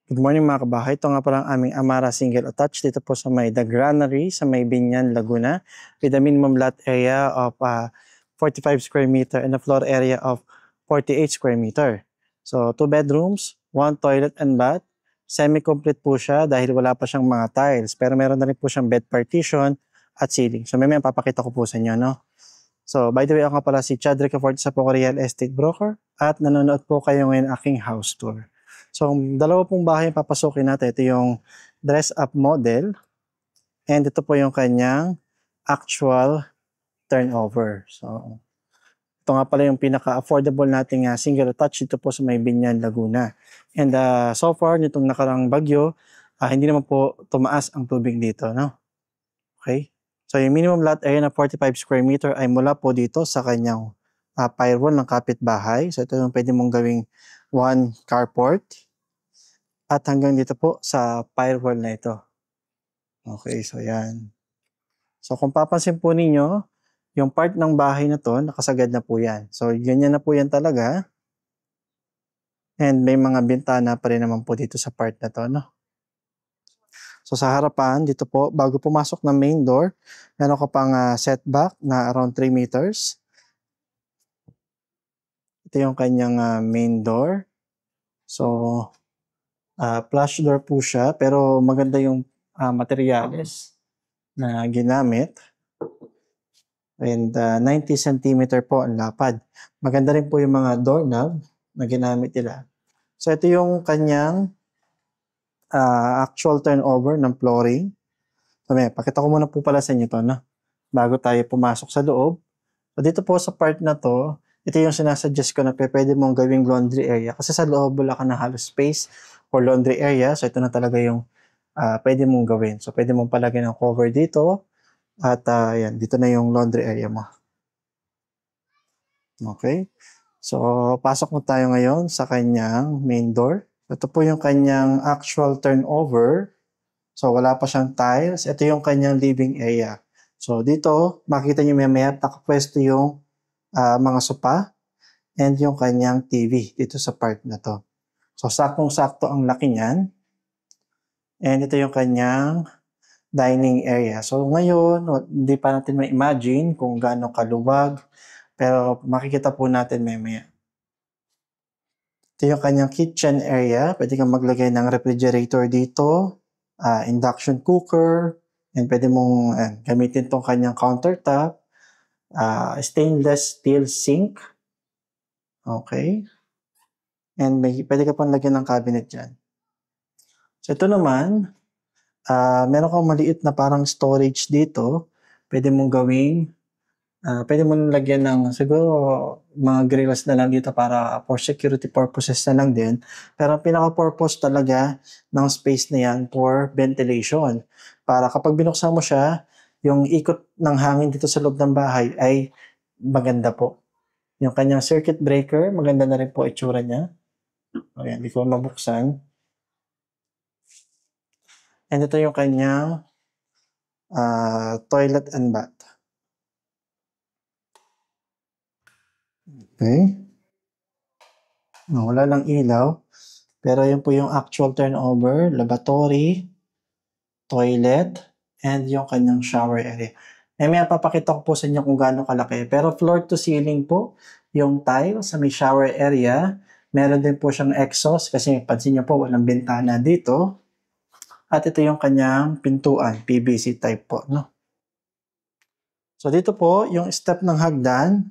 Good morning mga kabahay. Ito nga pala ang aming Amara Single Attached dito po sa may The Granary sa may Binyan, Laguna with a minimum lot area of 45 square meter and a floor area of 48 square meter. So 2 bedrooms, 1 toilet and bath. Semi-complete po siya dahil wala pa siyang mga tiles pero meron na rin po siyang bed partition at ceiling. So may papakita ko po sa inyo, no? So by the way, ako nga pala si Chad Ricafort sa Poco Real Estate Broker at nanonood po kayo ngayon aking house tour. So, dalawa pong bahay yung papasukin natin. Ito yung dress-up model. And ito po yung kanyang actual turnover. So, ito nga pala yung pinaka-affordable nating single attached dito po sa may Binyan, Laguna. And so far, nitong nakarang bagyo, hindi naman po tumaas ang tubig dito, no? Okay? So, yung minimum lot area na 45 square meter ay mula po dito sa kanyang firewall ng kapitbahay. So, ito yung pwede mong gawing one carport. At hanggang dito po sa firewall na ito. Okay, so yan. So kung papansin po ninyo, yung part ng bahay na to, nakasagad na po yan. So ganyan na po yan talaga. And may mga bintana pa rin naman po dito sa part na to, no? So sa harapan, dito po, bago pumasok ng main door, meron ka pang setback na around 3 meters. Ito yung kanyang main door. So, flush door po siya, pero maganda yung materyales na ginamit. And 90 cm po ang lapad. Maganda rin po yung mga doorknob na ginamit nila. So ito yung kanyang actual turnover ng flooring. So pakita ko muna po pala sa inyo to, no? Bago tayo pumasok sa loob. So dito po sa part na to, ito yung sinasuggest ko na pwede mong gawing laundry area. Kasi sa loob wala ka na halos space for laundry area. So ito na talaga yung pwede mong gawin. So pwede mong palagyan ng cover dito. At yan, dito na yung laundry area mo. Okay. So pasok mo tayo ngayon sa kanyang main door. Ito po yung kanyang actual turnover. So wala pa siyang tiles. Ito yung kanyang living area. So dito, makikita nyo mamaya nakapwesto yung mga sopa and yung kanyang TV dito sa part na to. So saktong-sakto ang laki niyan. And ito yung kanyang dining area. So ngayon, hindi pa natin ma-imagine kung gaano kaluwag, pero makikita po natin mamaya. Ito yung kanyang kitchen area. Pwede kang maglagay ng refrigerator dito, induction cooker, and pwede mong gamitin tong kanyang countertop, stainless steel sink. Okay. And pwede ka pang lagyan ng cabinet dyan. So ito naman, meron kang maliit na parang storage dito. Pwede mong gawing, pwede mong lagyan ng siguro mga grills na lang dito para for security purposes na lang din. Pero ang pinaka-purpose talaga ng space na yan for ventilation. Para kapag binuksan mo siya, yung ikot ng hangin dito sa loob ng bahay ay maganda po. Yung kanyang circuit breaker, maganda na rin po itsura niya. Ayan, hindi ko mabuksan. And ito yung kanyang toilet and bath. Okay. Wala lang ilaw. Pero yun po yung actual turnover, lavatory, toilet, and yung kanyang shower area. May papakita ko po sa inyo kung gaano kalaki. Pero floor to ceiling po, yung tile sa may shower area. Meron din po siyang exhaust kasi pansin nyo po walang bintana dito. At ito yung kanyang pintuan, PVC type po, no? So dito po, yung step ng hagdan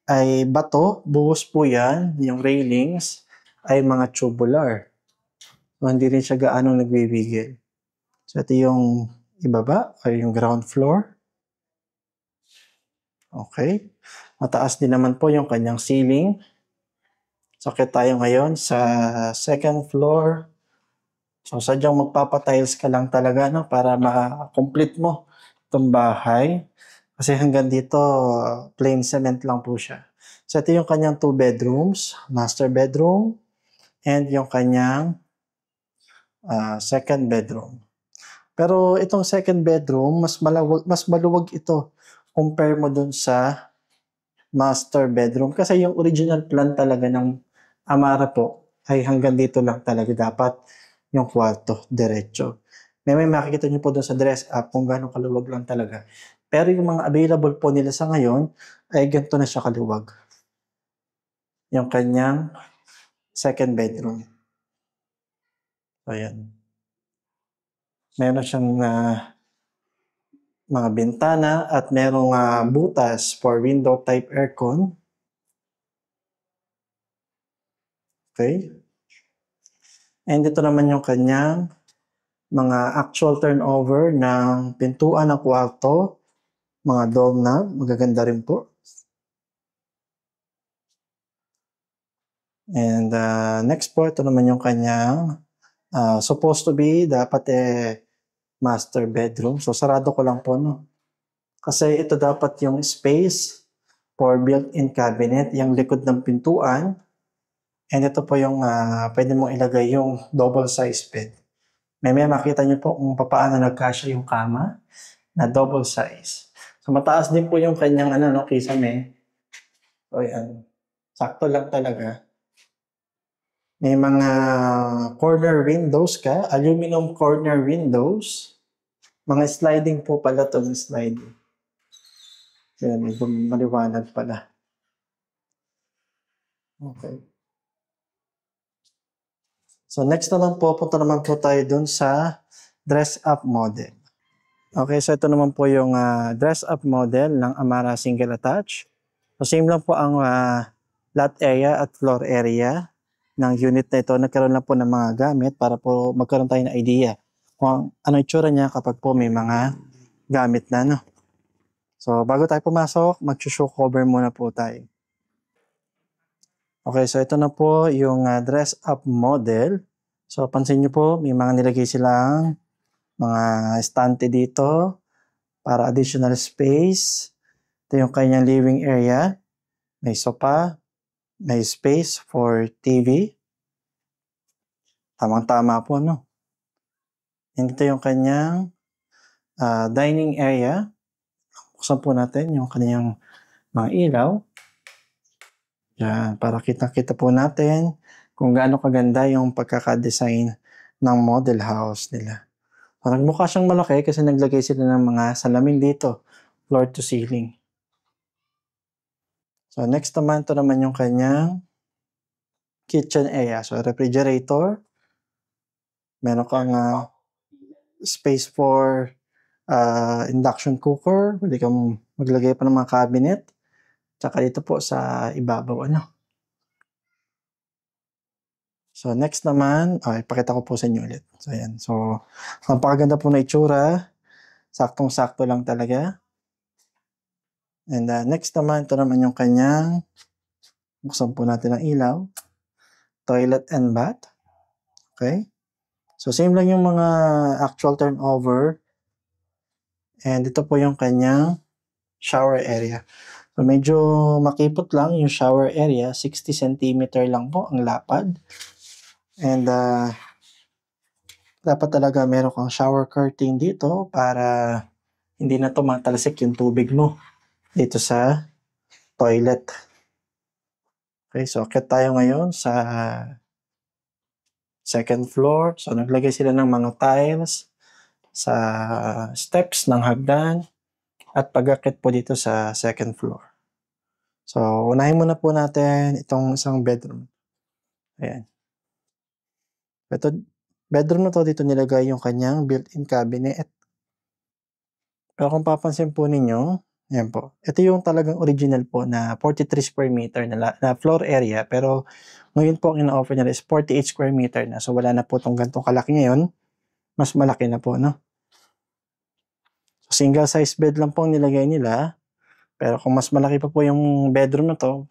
ay bato, buhos po yan. Yung railings ay mga tubular. So hindi rin siya gaanong nagbibigil. So ito yung ibaba o yung ground floor. Okay. Mataas din naman po yung kanyang ceiling. So tayo ngayon sa second floor. So sadyang magpapatiles ka lang talaga, no, para ma-complete mo itong bahay. Kasi hanggang dito, plain cement lang po siya. So ito yung kanyang 2 bedrooms, master bedroom, and yung kanyang second bedroom. Pero itong second bedroom, mas maluwag ito compare mo dun sa master bedroom. Kasi yung original plan talaga ng Amara po ay hanggang dito lang talaga dapat yung kwarto, diretso. May makikita nyo po doon sa dress up kung gaano kaluwag lang talaga. Pero yung mga available po nila sa ngayon, ay ganito na siya kaluwag. Yung kanyang second bedroom. Ayan. Meron siyang mga bintana at merong butas for window type aircon. Okay. And ito naman yung kanyang mga actual turnover ng pintuan ng kwarto, mga doorknob, magaganda rin po. And next po, ito naman yung kanyang supposed to be dapat master bedroom. So sarado ko lang po, no? Kasi ito dapat yung space for built-in cabinet, yung likod ng pintuan. And ito po yung pwede mong ilagay yung double size bed. May makita nyo po kung paano nagkasya yung kama na double size. So mataas din po yung kanyang kisame. So yan, sakto lang talaga. May mga corner windows ka, aluminum corner windows. Mga sliding po pala ito, sliding. Yan, medyo maliwanag pala. Okay. So next naman po, punta naman po tayo dun sa dress-up model. Okay, so ito naman po yung dress-up model ng Amara Single Attach. So same lang po ang lot area at floor area ng unit na ito. Nagkaroon lang po ng mga gamit para po magkaroon tayo ng idea kung ano itsura niya kapag po may mga gamit na. No? So bago tayo pumasok, mag-show cover muna po tayo. Okay, so ito na po yung dress-up model. So pansin nyo po, may mga nilagay silang mga estante dito para additional space. Ito yung kanyang living area. May sofa, may space for TV. Tamang-tama po, no? And ito yung kanyang dining area. Buksan po natin yung kanyang mga ilaw. Yan, para kita-kita po natin kung gaano kaganda yung pagkaka-design ng model house nila. So, nagmukha siyang malaki kasi naglagay sila ng mga salamin dito, floor to ceiling. So next naman, ito naman yung kanyang kitchen area. So refrigerator. Meron kang space for induction cooker. Pwede kang maglagay pa ng mga cabinet. Tsaka dito po sa ibabaw, So, next naman, ipakita ko po sa inyo ulit. So, ayan. So, napakaganda po na itsura. Saktong-sakto lang talaga. And next naman, ito naman yung kanyang, buksan po natin ang ilaw. Toilet and bath. Okay. So, same lang yung mga actual turnover. And ito po yung kanyang shower area. So, medyo makipot lang yung shower area. 60 cm lang po ang lapad. And dapat talaga meron kang shower curtain dito para hindi na tumatalsik yung tubig mo dito sa toilet. Okay, so akit tayo ngayon sa second floor. So, naglagay sila ng mga tiles sa steps ng hagdan at pag-akit po dito sa second floor. So, unahin muna po natin itong isang bedroom. Ayan. Ito, bedroom na to, dito nilagay yung kanyang built-in cabinet. Pero kung papansin po ninyo, ayan po. Ito yung talagang original po na 43 square meter na floor area. Pero ngayon po ang ina-offer nila is 48 square meter na. So, wala na po itong gantong kalaki ngayon. Mas malaki na po, no? So, single size bed lang po ang nilagay nila. Pero kung mas malaki pa po yung bedroom na to,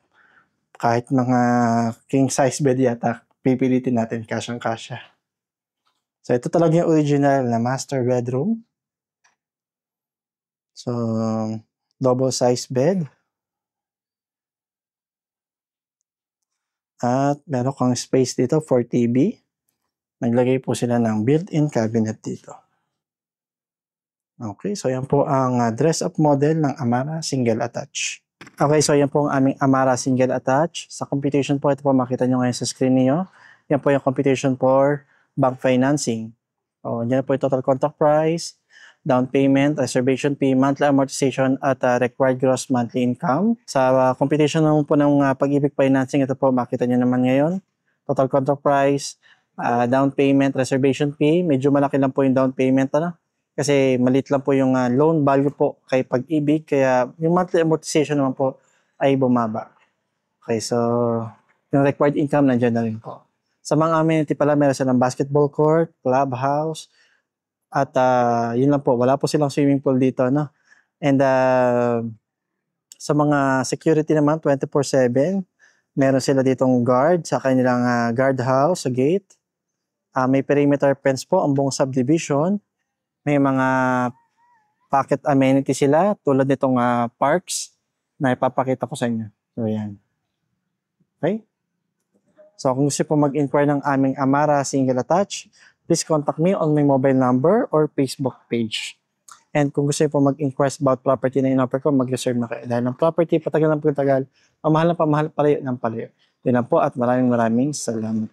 kahit mga king size bed yata, pipilitin natin kasyang-kasya. So, ito talaga yung original na master bedroom. So, double size bed. At meron kang space dito for TV. Naglagay po sila ng built-in cabinet dito. Okay, so yan po ang dress-up model ng Amara Single Attach. Okay, so yan po ang aming Amara Single Attach. Sa computation po, ito po makita nyo ngayon sa screen niyo. Yan po yung computation for bank financing. O, yan po yung total contract price, down payment, reservation fee, monthly amortization, at required gross monthly income. Sa computation naman po ng Pag-ibig Financing, ito po makita nyo naman ngayon. Total contract price, down payment, reservation fee. Medyo malaki lang po yung down payment. Kasi maliit lang po yung loan value po kay Pag-ibig. Kaya yung monthly amortization naman po ay bumaba. Okay, so yung required income nandiyan na rin po. Sa mga amenity pala, meron silang basketball court, clubhouse, at yun lang po, wala po silang swimming pool dito, no? And sa mga security naman, 24/7, meron sila ditong guard sa kanilang guard house sa gate. May perimeter fence po ang buong subdivision. May mga pocket amenity sila tulad nitong parks na ipapakita ko sa inyo. So, yan. Okay? So, kung gusto po mag-inquire ng aming Amara Single Attach, please contact me on my mobile number or Facebook page. And kung gusto po mag-inquire about property na in-offer ko, mag-reserve na kayo. Dahil ang property, patagal ng patagal, ang mahal na pamahal, palayo ng palayo. Yun lang po at maraming salamat.